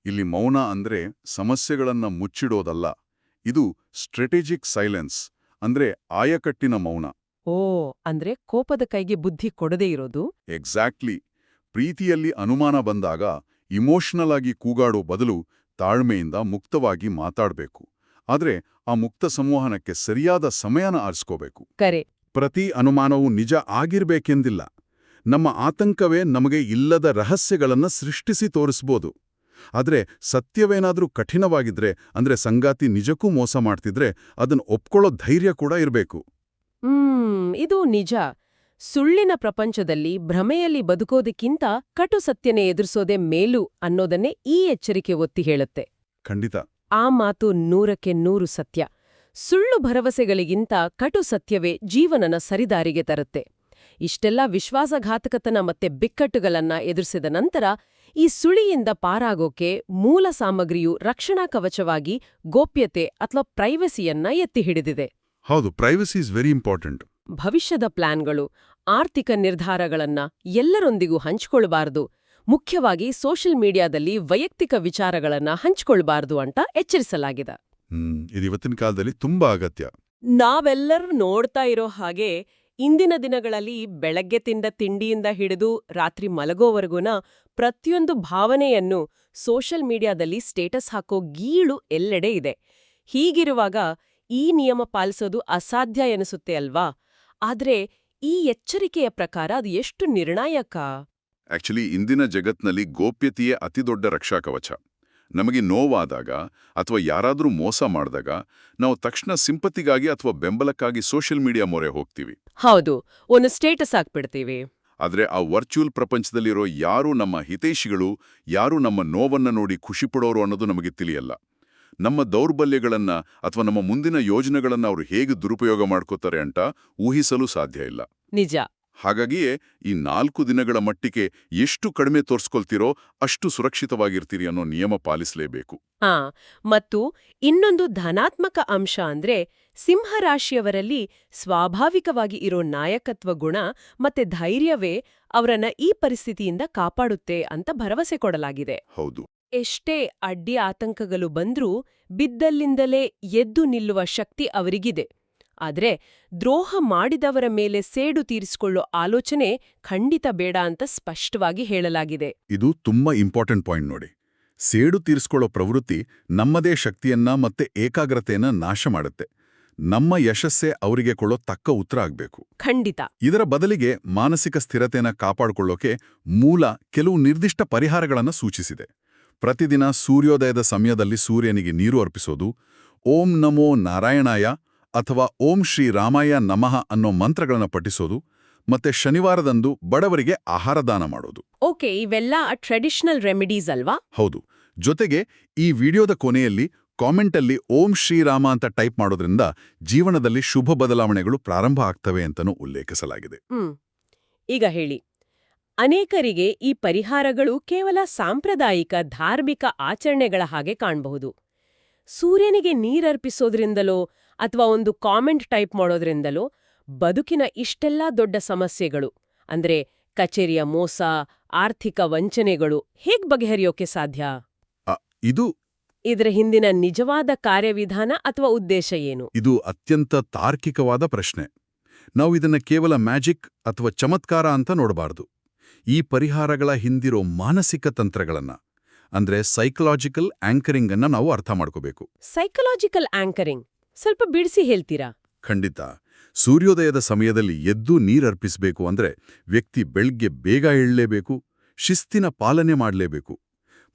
ಇಲ್ಲಿ ಮೌನ ಅಂದ್ರೆ ಸಮಸ್ಯೆಗಳನ್ನ ಮುಚ್ಚಿಡೋದಲ್ಲ, ಇದು ಸ್ಟ್ರಾಟಜಿಕ್ ಸೈಲೆನ್ಸ್, ಅಂದ್ರೆ ಆಯಕಟ್ಟಿನ ಮೌನ. ಅಂದ್ರೆ ಕೋಪದ ಕೈಗೆ ಬುದ್ಧಿ ಕೊಡದೇ ಇರೋದು. ಎಕ್ಸಾಕ್ಟ್ಲಿ. ಪ್ರೀತಿಯಲ್ಲಿ ಅನುಮಾನ ಬಂದಾಗ ಇಮೋಷನಲ್ ಆಗಿ ಕೂಗಾಡೋ ಬದಲು ತಾಳ್ಮೆಯಿಂದ ಮುಕ್ತವಾಗಿ ಮಾತಾಡ್ಬೇಕು. ಆದ್ರೆ ಆ ಮುಕ್ತ ಸಂವಹನಕ್ಕೆ ಸರಿಯಾದ ಸಮಯನ ಆರಿಸ್ಕೋಬೇಕು. ಕರೆ. ಪ್ರತಿ ಅನುಮಾನವೂ ನಿಜ ಆಗಿರ್ಬೇಕೆಂದಿಲ್ಲ. ನಮ್ಮ ಆತಂಕವೇ ನಮಗೆ ಇಲ್ಲದ ರಹಸ್ಯಗಳನ್ನ ಸೃಷ್ಟಿಸಿ ತೋರಿಸ್ಬೋದು. ಆದ್ರೆ ಸತ್ಯವೇನಾದ್ರೂ ಕಠಿಣವಾಗಿದ್ರೆ, ಅಂದ್ರೆ ಸಂಗಾತಿ ನಿಜಕ್ಕೂ ಮೋಸ ಮಾಡ್ತಿದ್ರೆ, ಅದನ್ನ ಒಪ್ಕೊಳ್ಳೋ ಧೈರ್ಯ ಕೂಡ ಇರಬೇಕು. ಇದು ನಿಜ. ಸುಳ್ಳಿನ ಪ್ರಪಂಚದಲ್ಲಿ ಭ್ರಮೆಯಲ್ಲಿ ಬದುಕೋದಕ್ಕಿಂತ ಕಟು ಸತ್ಯನೇ ಎದುರಿಸೋದೇ ಮೇಲು ಅನ್ನೋದನ್ನೇ ಈ ಎಚ್ಚರಿಕೆ ಒತ್ತಿ ಹೇಳುತ್ತೆ. ಖಂಡಿತ. ಆ ಮಾತು 100ಕ್ಕೆ 100 ಸತ್ಯ. ಸುಳ್ಳು ಭರವಸೆಗಳಿಗಿಂತ ಕಟು ಸತ್ಯವೇ ಜೀವನನ ಸರಿದಾರಿಗೆ ತರುತ್ತೆ. ಇಷ್ಟೆಲ್ಲ ವಿಶ್ವಾಸಘಾತಕತನ ಮತ್ತೆ ಬಿಕ್ಕಟ್ಟುಗಳನ್ನ ಎದುರಿಸಿದ ನಂತರ ಈ ಸುಳಿಯಿಂದ ಪಾರಾಗೋಕೆ ಮೂಲ ಸಾಮಗ್ರಿಯು ರಕ್ಷಣಾ ಕವಚವಾಗಿ ಗೋಪ್ಯತೆ ಅಥವಾ ಪ್ರೈವಸಿಯನ್ನ ಎತ್ತಿ ಹಿಡಿದಿದೆ. ಹೌದು, ಪ್ರೈವಸಿ ಇಸ್ ವೆರಿ ಇಂಪಾರ್ಟೆಂಟ್. ಭವಿಷ್ಯದ ಪ್ಲಾನ್ಗಳು, ಆರ್ಥಿಕ ನಿರ್ಧಾರಗಳನ್ನ ಎಲ್ಲರೊಂದಿಗೂ ಹಂಚಿಕೊಳ್ಬಾರ್ದು, ಮುಖ್ಯವಾಗಿ ಸೋಷಿಯಲ್ ಮೀಡಿಯಾದಲ್ಲಿ ವೈಯಕ್ತಿಕ ವಿಚಾರಗಳನ್ನ ಹಂಚಿಕೊಳ್ಬಾರ್ದು ಅಂತ ಎಚ್ಚರಿಸಲಾಗಿದೆ. ಇದು ಇವತ್ತಿನ ಕಾಲದಲ್ಲಿ ತುಂಬಾ ಅಗತ್ಯ. ನಾವೆಲ್ಲರೂ ನೋಡ್ತಾ ಇರೋ ಹಾಗೆ ಇಂದಿನ ದಿನಗಳಲ್ಲಿ ಬೆಳಗ್ಗೆ ತಿಂದ ತಿಂಡಿಯಿಂದ ಹಿಡಿದು ರಾತ್ರಿ ಮಲಗೋವರೆಗೂನ ಪ್ರತಿಯೊಂದು ಭಾವನೆಯನ್ನು ಸೋಷಿಯಲ್ ಮೀಡಿಯಾದಲ್ಲಿ ಸ್ಟೇಟಸ್ ಹಾಕೋ ಗೀಳು ಎಲ್ಲೆಡೆ ಇದೆ. ಹೀಗಿರುವಾಗ ಈ ನಿಯಮ ಪಾಲಿಸೋದು ಅಸಾಧ್ಯ ಎನಿಸುತ್ತೆ ಅಲ್ವಾ? ಆದ್ರೆ ಈ ಎಚ್ಚರಿಕೆಯ ಪ್ರಕಾರ ಅದು ಎಷ್ಟು ನಿರ್ಣಾಯಕ. ಆಕ್ಚುಲಿ ಇಂದಿನ ಜಗತ್ನಲ್ಲಿ ಗೋಪ್ಯತೆಯೇ ಅತಿದೊಡ್ಡ ರಕ್ಷಾ ಕವಚ. ನಮಗೆ ನೋವಾದಾಗ ಅಥವಾ ಯಾರಾದ್ರೂ ಮೋಸ ಮಾಡಿದಾಗ ನಾವು ತಕ್ಷಣ ಸಿಂಪತಿಗಾಗಿ ಅಥವಾ ಬೆಂಬಲಕ್ಕಾಗಿ ಸೋಷಿಯಲ್ ಮೀಡಿಯಾ ಮೊರೆ ಹೋಗ್ತೀವಿ. ಹೌದು, ಒಂದು ಸ್ಟೇಟಸ್ ಹಾಕ್ಬಿಡ್ತೀವಿ. ಆದ್ರೆ ಆ ವರ್ಚುವಲ್ ಪ್ರಪಂಚದಲ್ಲಿರೋ ಯಾರು ನಮ್ಮ ಹಿತೈಷಿಗಳು, ಯಾರು ನಮ್ಮ ನೋವನ್ನ ನೋಡಿ ಖುಷಿಪಡೋರು ಅನ್ನೋದು ನಮಗೆ ತಿಳಿಯಲ್ಲ. ನಮ್ಮ ದೌರ್ಬಲ್ಯಗಳನ್ನ ಅಥವಾ ನಮ್ಮ ಮುಂದಿನ ಯೋಜನೆಗಳನ್ನ ಅವರು ಹೇಗೆ ದುರುಪಯೋಗ ಮಾಡ್ಕೋತಾರೆ ಅಂತ ಊಹಿಸಲು ಸಾಧ್ಯ ಇಲ್ಲ. ನಿಜ. ಹಾಗಾಗಿಯೇ ಈ 4 ದಿನಗಳ ಮಟ್ಟಿಗೆ ಎಷ್ಟು ಕಡಿಮೆ ತೋರ್ಸ್ಕೊಳ್ತೀರೋ ಅಷ್ಟು ಸುರಕ್ಷಿತವಾಗಿರ್ತೀರಿ ಅನ್ನೋ ನಿಯಮ ಪಾಲಿಸಲೇಬೇಕು. ಮತ್ತು ಇನ್ನೊಂದು ಧನಾತ್ಮಕ ಅಂಶ ಅಂದ್ರೆ ಸಿಂಹರಾಶಿಯವರಲ್ಲಿ ಸ್ವಾಭಾವಿಕವಾಗಿ ಇರೋ ನಾಯಕತ್ವ ಗುಣ ಮತ್ತೆ ಧೈರ್ಯವೇ ಅವರನ್ನ ಈ ಪರಿಸ್ಥಿತಿಯಿಂದ ಕಾಪಾಡುತ್ತೆ ಅಂತ ಭರವಸೆ ಕೊಡಲಾಗಿದೆ. ಹೌದು. ಎಷ್ಟೇ ಅಡ್ಡಿ ಆತಂಕಗಳು ಬಂದ್ರೂ ಬಿದ್ದಲ್ಲಿಂದಲೇ ಎದ್ದು ನಿಲ್ಲುವ ಶಕ್ತಿ ಅವರಿಗಿದೆ. ಆದ್ರೆ ದ್ರೋಹ ಮಾಡಿದವರ ಮೇಲೆ ಸೇಡು ತೀರಿಸಿಕೊಳ್ಳೋ ಆಲೋಚನೆ ಖಂಡಿತ ಬೇಡ ಅಂತ ಸ್ಪಷ್ಟವಾಗಿ ಹೇಳಲಾಗಿದೆ. ಇದು ತುಂಬಾ ಇಂಪಾರ್ಟೆಂಟ್ ಪಾಯಿಂಟ್ ನೋಡಿ. ಸೇಡು ತೀರಿಸಿಕೊಳ್ಳೋ ಪ್ರವೃತ್ತಿ ನಮ್ಮದೇ ಶಕ್ತಿಯನ್ನ ಮತ್ತೆ ಏಕಾಗ್ರತೆಯನ್ನ ನಾಶ ಮಾಡುತ್ತೆ. ನಮ್ಮ ಯಶಸ್ಸೇ ಅವರಿಗೆ ಕೊಡೋ ತಕ್ಕ ಉತ್ತರ ಆಗ್ಬೇಕು. ಖಂಡಿತ. ಇದರ ಬದಲಿಗೆ ಮಾನಸಿಕ ಸ್ಥಿರತೆಯನ್ನ ಕಾಪಾಡಿಕೊಳ್ಳೋಕೆ ಮೂಲ ಕೆಲವು ನಿರ್ದಿಷ್ಟ ಪರಿಹಾರಗಳನ್ನ ಸೂಚಿಸಿದೆ. ಪ್ರತಿದಿನ ಸೂರ್ಯೋದಯದ ಸಮಯದಲ್ಲಿ ಸೂರ್ಯನಿಗೆ ನೀರು ಅರ್ಪಿಸೋದು, ಓಂ ನಮೋ ನಾರಾಯಣಾಯ ಅಥವಾ ಓಂ ಶ್ರೀ ರಾಮಾಯ ನಮಃ ಅನ್ನೋ ಮಂತ್ರಗಳನ್ನ ಪಠಿಸೋದು, ಮತ್ತೆ ಶನಿವಾರದಂದು ಬಡವರಿಗೆ ಆಹಾರ ದಾನ ಮಾಡೋದು. ಓಕೆ, ಇವೆಲ್ಲ ಟ್ರೆಡಿಷನಲ್ ರೆಮಿಡೀಸ್ ಅಲ್ವಾ? ಹೌದು. ಜೊತೆಗೆ ಈ ವಿಡಿಯೋದ ಕೊನೆಯಲ್ಲಿ ಕಾಮೆಂಟಲ್ಲಿ ಓಂ ಶ್ರೀರಾಮ ಅಂತ ಟೈಪ್ ಮಾಡೋದ್ರಿಂದ ಜೀವನದಲ್ಲಿ ಶುಭ ಬದಲಾವಣೆಗಳು ಪ್ರಾರಂಭ ಆಗ್ತವೆ ಅಂತನೂ ಉಲ್ಲೇಖಿಸಲಾಗಿದೆ. ಈಗ ಹೇಳಿ, ಅನೇಕರಿಗೆ ಈ ಪರಿಹಾರಗಳು ಕೇವಲ ಸಾಂಪ್ರದಾಯಿಕ ಧಾರ್ಮಿಕ ಆಚರಣೆಗಳ ಹಾಗೆ ಕಾಣಬಹುದು. ಸೂರ್ಯನಿಗೆ ನೀರರ್ಪಿಸೋದ್ರಿಂದಲೋ ಅಥವಾ ಒಂದು ಕಾಮೆಂಟ್ ಟೈಪ್ ಮಾಡೋದ್ರಿಂದಲೋ ಬದುಕಿನ ಇಷ್ಟೆಲ್ಲ ದೊಡ್ಡ ಸಮಸ್ಯೆಗಳು ಅಂದ್ರೆ ಕಚೇರಿಯ ಮೋಸ, ಆರ್ಥಿಕ ವಂಚನೆಗಳು ಹೇಗ್ ಬಗೆಹರಿಯೋಕೆ ಸಾಧ್ಯ? ಇದು ಇದರ ಹಿಂದಿನ ನಿಜವಾದ ಕಾರ್ಯವಿಧಾನ ಅಥವಾ ಉದ್ದೇಶ ಏನು? ಇದು ಅತ್ಯಂತ ತಾರ್ಕಿಕವಾದ ಪ್ರಶ್ನೆ. ನಾವು ಇದನ್ನ ಕೇವಲ ಮ್ಯಾಜಿಕ್ ಅಥವಾ ಚಮತ್ಕಾರ ಅಂತ ನೋಡಬಾರದು. ಈ ಪರಿಹಾರಗಳ ಹಿಂದಿರೋ ಮಾನಸಿಕ ತಂತ್ರಗಳನ್ನ ಅಂದ್ರೆ ಸೈಕಲಾಜಿಕಲ್ ಆಂಕರಿಂಗ್ ಅನ್ನ ನಾವು ಅರ್ಥ ಮಾಡ್ಕೋಬೇಕು. ಸೈಕಲಾಜಿಕಲ್ ಆಂಕರಿಂಗ್ ಸ್ವಲ್ಪ ಬಿಡಿಸಿ ಹೇಳ್ತೀರಾ? ಖಂಡಿತ. ಸೂರ್ಯೋದಯದ ಸಮಯದಲ್ಲಿ ಎದ್ದು ನೀರರ್ಪಿಸಬೇಕು ಅಂದ್ರೆ ವ್ಯಕ್ತಿ ಬೆಳ್ಗ್ಗೆ ಬೇಗ ಏಳಲೇಬೇಕು, ಶಿಸ್ತಿನ ಪಾಲನೆ ಮಾಡಲೇಬೇಕು.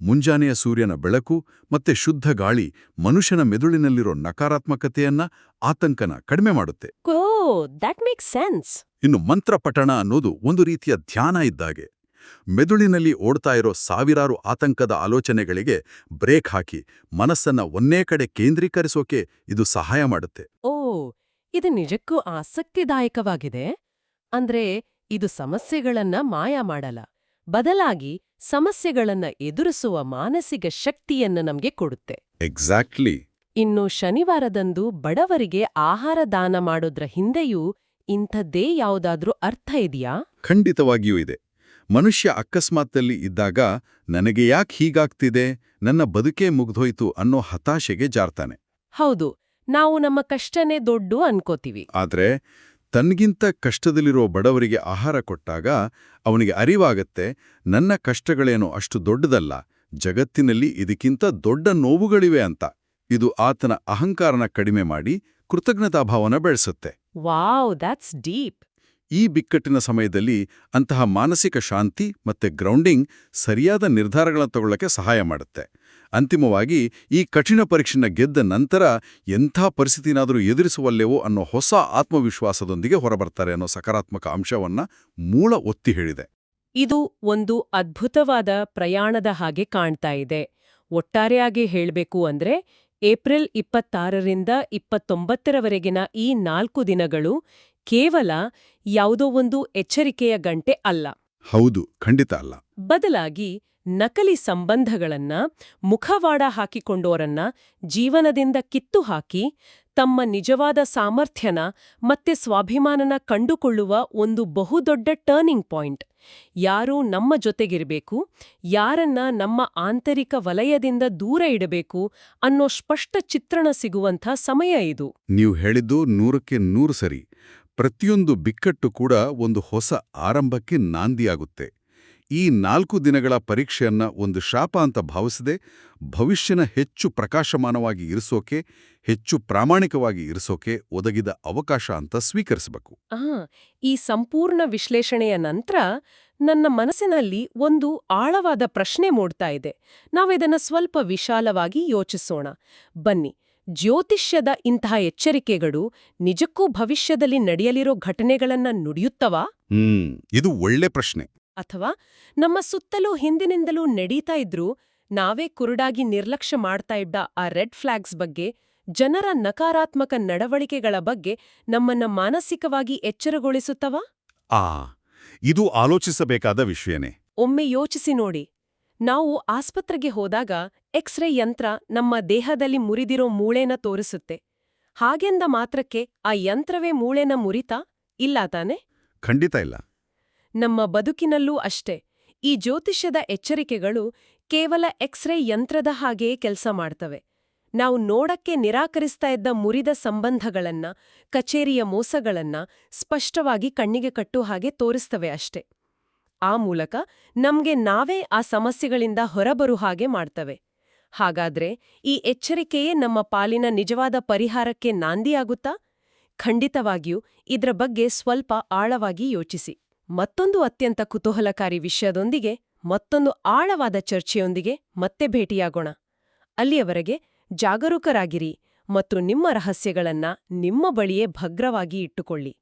ಮುಂಜಾನೆಯ ಸೂರ್ಯನ ಬೆಳಕು ಮತ್ತೆ ಶುದ್ಧ ಗಾಳಿ ಮನುಷ್ಯನ ಮೆದುಳಿನಲ್ಲಿರೋ ನಕಾರಾತ್ಮಕತೆಯನ್ನ, ಆತಂಕನ ಕಡಿಮೆ ಮಾಡುತ್ತೆ. ಓ, ದಟ್ ಮೇಕ್ಸ್ ಸೆನ್ಸ್. ಇನ್ನು ಮಂತ್ರ ಪಠಣ ಅನ್ನೋದು ಒಂದು ರೀತಿಯ ಧ್ಯಾನ ಇದ್ದಾಗೆ. ಮೆದುಳಿನಲ್ಲಿ ಓಡ್ತಾ ಇರೋ ಸಾವಿರಾರು ಆತಂಕದ ಆಲೋಚನೆಗಳಿಗೆ ಬ್ರೇಕ್ ಹಾಕಿ ಮನಸ್ಸನ್ನ ಒಂದೇ ಕಡೆ ಕೇಂದ್ರೀಕರಿಸೋಕೆ ಇದು ಸಹಾಯ ಮಾಡುತ್ತೆ. ಓ, ಇದು ನಿಜಕ್ಕೂ ಆಸಕ್ತಿದಾಯಕವಾಗಿದೆ. ಅಂದ್ರೆ ಇದು ಸಮಸ್ಯೆಗಳನ್ನ ಮಾಯ ಮಾಡಲ್ಲ, ಬದಲಾಗಿ ಸಮಸ್ಯೆಗಳನ್ನ ಎದುರಿಸುವ ಮಾನಸಿಕ ಶಕ್ತಿಯನ್ನ ನಮ್ಗೆ ಕೊಡುತ್ತೆ. ಎಕ್ಸಾಕ್ಟ್ಲಿ. ಇನ್ನು ಶನಿವಾರದಂದು ಬಡವರಿಗೆ ಆಹಾರ ದಾನ ಮಾಡೋದ್ರ ಹಿಂದೆಯೂ ಇಂಥದ್ದೇ ಯಾವುದಾದ್ರೂ ಅರ್ಥ ಇದೆಯಾ? ಖಂಡಿತವಾಗಿಯೂ ಇದೆ. ಮನುಷ್ಯ ಅಕಸ್ಮಾತ್ತಲ್ಲಿ ಇದ್ದಾಗ ನನಗೆ ಯಾಕೆ ಹೀಗಾಗ್ತಿದೆ, ನನ್ನ ಬದುಕೇ ಮುಗ್ದೋಯ್ತು ಅನ್ನೋ ಹತಾಶೆಗೆ ಜಾರ್ತಾನೆ. ಹೌದು, ನಾವು ನಮ್ಮ ಕಷ್ಟನೇ ದೊಡ್ಡ ಅನ್ಕೋತೀವಿ. ಆದ್ರೆ ತನ್ಗಿಂತ ಕಷ್ಟದಲ್ಲಿರೋ ಬಡವರಿಗೆ ಆಹಾರ ಕೊಟ್ಟಾಗ ಅವನಿಗೆ ಅರಿವಾಗತ್ತೆ, ನನ್ನ ಕಷ್ಟಗಳೇನೋ ಅಷ್ಟು ದೊಡ್ಡದಲ್ಲ, ಜಗತ್ತಿನಲ್ಲಿ ಇದಕ್ಕಿಂತ ದೊಡ್ಡ ನೋವುಗಳಿವೆ ಅಂತ. ಇದು ಆತನ ಅಹಂಕಾರನ ಕಡಿಮೆ ಮಾಡಿ ಕೃತಜ್ಞತಾಭಾವನ ಬೆಳೆಸುತ್ತೆ. Wow, that's deep. ಈ ಬಿಕ್ಕಟ್ಟಿನ ಸಮಯದಲ್ಲಿ ಅಂತಹ ಮಾನಸಿಕ ಶಾಂತಿ ಮತ್ತೆ ಗ್ರೌಂಡಿಂಗ್ ಸರಿಯಾದ ನಿರ್ಧಾರಗಳನ್ನು ತಗೊಳ್ಳಕ್ಕೆ ಸಹಾಯ ಮಾಡುತ್ತೆ. ಅಂತಿಮವಾಗಿ ಈ ಕಠಿಣ ಪರೀಕ್ಷೆನ ಗೆದ್ದ ನಂತರ ಎಂಥ ಪರಿಸ್ಥಿತಿನಾದರೂ ಎದುರಿಸುವಲ್ಲೇವೋ ಅನ್ನೋ ಹೊಸ ಆತ್ಮವಿಶ್ವಾಸದೊಂದಿಗೆ ಹೊರಬರ್ತಾರೆ ಅನ್ನೋ ಸಕಾರಾತ್ಮಕ ಅಂಶವನ್ನ ಮೂಲ ಒತ್ತಿ ಹೇಳಿದೆ. ಇದು ಒಂದು ಅದ್ಭುತವಾದ ಪ್ರಯಾಣದ ಹಾಗೆ ಕಾಣ್ತಾ ಇದೆ. ಒಟ್ಟಾರೆಯಾಗಿ ಹೇಳ್ಬೇಕು ಅಂದ್ರೆ ಏಪ್ರಿಲ್ 26ರಿಂದ 29ರವರೆಗಿನ ಈ 4 ದಿನಗಳು ಕೇವಲ ಯಾವುದೋ ಒಂದು ಎಚ್ಚರಿಕೆಯ ಗಂಟೆ ಅಲ್ಲ. ಹೌದು, ಖಂಡಿತ ಅಲ್ಲ. ಬದಲಾಗಿ ನಕಲಿ ಸಂಬಂಧಗಳನ್ನ, ಮುಖವಾಡ ಹಾಕಿಕೊಂಡೋರನ್ನ ಜೀವನದಿಂದ ಕಿತ್ತು ಹಾಕಿ ತಮ್ಮ ನಿಜವಾದ ಸಾಮರ್ಥ್ಯನ ಮತ್ತೆ ಸ್ವಾಭಿಮಾನನ ಕಂಡುಕೊಳ್ಳುವ ಒಂದು ಬಹುದೊಡ್ಡ ಟರ್ನಿಂಗ್ ಪಾಯಿಂಟ್. ಯಾರು ನಮ್ಮ ಜೊತೆಗಿರಬೇಕು, ಯಾರನ್ನ ನಮ್ಮ ಆಂತರಿಕ ವಲಯದಿಂದ ದೂರ ಇಡಬೇಕು ಅನ್ನೋ ಸ್ಪಷ್ಟ ಚಿತ್ರಣ ಸಿಗುವಂಥ ಸಮಯ ಇದು. ನೀವು ಹೇಳಿದ್ದು 100ಕ್ಕೆ 100 ಸರಿ. ಪ್ರತಿಯೊಂದು ಬಿಕ್ಕಟ್ಟು ಕೂಡ ಒಂದು ಹೊಸ ಆರಂಭಕ್ಕೆ ನಾಂದಿಯಾಗುತ್ತೆ. ಈ 4 ದಿನಗಳ ಪರೀಕ್ಷೆಯನ್ನ ಒಂದು ಶಾಪ ಅಂತ ಭಾವಿಸದೆ ಭವಿಷ್ಯನ ಹೆಚ್ಚು ಪ್ರಕಾಶಮಾನವಾಗಿ ಇರಿಸೋಕೆ, ಹೆಚ್ಚು ಪ್ರಾಮಾಣಿಕವಾಗಿ ಇರಿಸೋಕೆ ಒದಗಿದ ಅವಕಾಶ ಅಂತ ಸ್ವೀಕರಿಸಬೇಕು. ಈ ಸಂಪೂರ್ಣ ವಿಶ್ಲೇಷಣೆಯ ನಂತರ ನನ್ನ ಮನಸ್ಸಿನಲ್ಲಿ ಒಂದು ಆಳವಾದ ಪ್ರಶ್ನೆ ಮೂಡ್ತಾ ಇದೆ. ನಾವಿದನ್ನ ಸ್ವಲ್ಪ ವಿಶಾಲವಾಗಿ ಯೋಚಿಸೋಣ. ಬನ್ನಿ, ಜ್ಯೋತಿಷ್ಯದ ಇಂತಹ ಎಚ್ಚರಿಕೆಗಳು ನಿಜಕ್ಕೂ ಭವಿಷ್ಯದಲ್ಲಿ ನಡೆಯಲಿರೋ ಘಟನೆಗಳನ್ನ ನುಡಿಯುತ್ತವಾ? ಇದು ಒಳ್ಳೆ ಪ್ರಶ್ನೆ. ಅಥವಾ ನಮ್ಮ ಸುತ್ತಲೂ ಹಿಂದಿನಿಂದಲೂ ನಡೀತಾ ಇದ್ರೂ ನಾವೇ ಕುರುಡಾಗಿ ನಿರ್ಲಕ್ಷ್ಯ ಮಾಡ್ತಾ ಇದ್ದ ಆ ರೆಡ್ ಫ್ಲಾಗ್ಸ್ ಬಗ್ಗೆ, ಜನರ ನಕಾರಾತ್ಮಕ ನಡವಳಿಕೆಗಳ ಬಗ್ಗೆ ನಮ್ಮನ್ನ ಮಾನಸಿಕವಾಗಿ ಎಚ್ಚರಗೊಳಿಸುತ್ತವಾ? ಇದು ಆಲೋಚಿಸಬೇಕಾದ ವಿಷಯನೇ. ಒಮ್ಮೆ ಯೋಚಿಸಿ ನೋಡಿ. ನಾವು ಆಸ್ಪತ್ರೆಗೆ ಹೋದಾಗ ಎಕ್ಸ್ರೇ ಯಂತ್ರ ನಮ್ಮ ದೇಹದಲ್ಲಿ ಮುರಿದಿರೋ ಮೂಳೆನ ತೋರಿಸುತ್ತೆ. ಹಾಗೆಂದ ಮಾತ್ರಕ್ಕೆ ಆ ಯಂತ್ರವೇ ಮೂಳೆನ ಮುರಿತಾ? ಇಲ್ಲ ತಾನೆ? ಖಂಡಿತ ಇಲ್ಲ. ನಮ್ಮ ಬದುಕಿನಲ್ಲೂ ಅಷ್ಟೇ. ಈ ಜ್ಯೋತಿಷ್ಯದ ಎಚ್ಚರಿಕೆಗಳು ಕೇವಲ ಎಕ್ಸ್ರೇ ಯಂತ್ರದ ಹಾಗೆಯೇ ಕೆಲಸ ಮಾಡ್ತವೆ. ನಾವು ನೋಡಕ್ಕೆ ನಿರಾಕರಿಸ್ತಾ ಇದ್ದ ಮುರಿದ ಸಂಬಂಧಗಳನ್ನ, ಕಚೇರಿಯ ಮೋಸಗಳನ್ನ ಸ್ಪಷ್ಟವಾಗಿ ಕಣ್ಣಿಗೆ ಕಟ್ಟು ಹಾಗೆ ತೋರಿಸ್ತವೆ ಅಷ್ಟೆ. ಆ ಮೂಲಕ ನಮ್ಗೆ ನಾವೇ ಆ ಸಮಸ್ಯೆಗಳಿಂದ ಹೊರಬರು ಹಾಗೆ ಮಾಡ್ತವೆ. ಹಾಗಾದ್ರೆ ಈ ಎಚ್ಚರಿಕೆಯೇ ನಮ್ಮ ಪಾಲಿನ ನಿಜವಾದ ಪರಿಹಾರಕ್ಕೆ ನಾಂದಿಯಾಗುತ್ತಾ? ಖಂಡಿತವಾಗಿಯೂ ಇದ್ರ ಬಗ್ಗೆ ಸ್ವಲ್ಪ ಆಳವಾಗಿ ಯೋಚಿಸಿ. ಮತ್ತೊಂದು ಅತ್ಯಂತ ಕುತೂಹಲಕಾರಿ ವಿಷಯದೊಂದಿಗೆ, ಮತ್ತೊಂದು ಆಳವಾದ ಚರ್ಚೆಯೊಂದಿಗೆ ಮತ್ತೆ ಭೇಟಿಯಾಗೋಣ. ಅಲ್ಲಿಯವರೆಗೆ ಜಾಗರೂಕರಾಗಿರಿ ಮತ್ತು ನಿಮ್ಮ ರಹಸ್ಯಗಳನ್ನ ನಿಮ್ಮ ಬಳಿಯೇ ಭದ್ರವಾಗಿ ಇಟ್ಟುಕೊಳ್ಳಿ.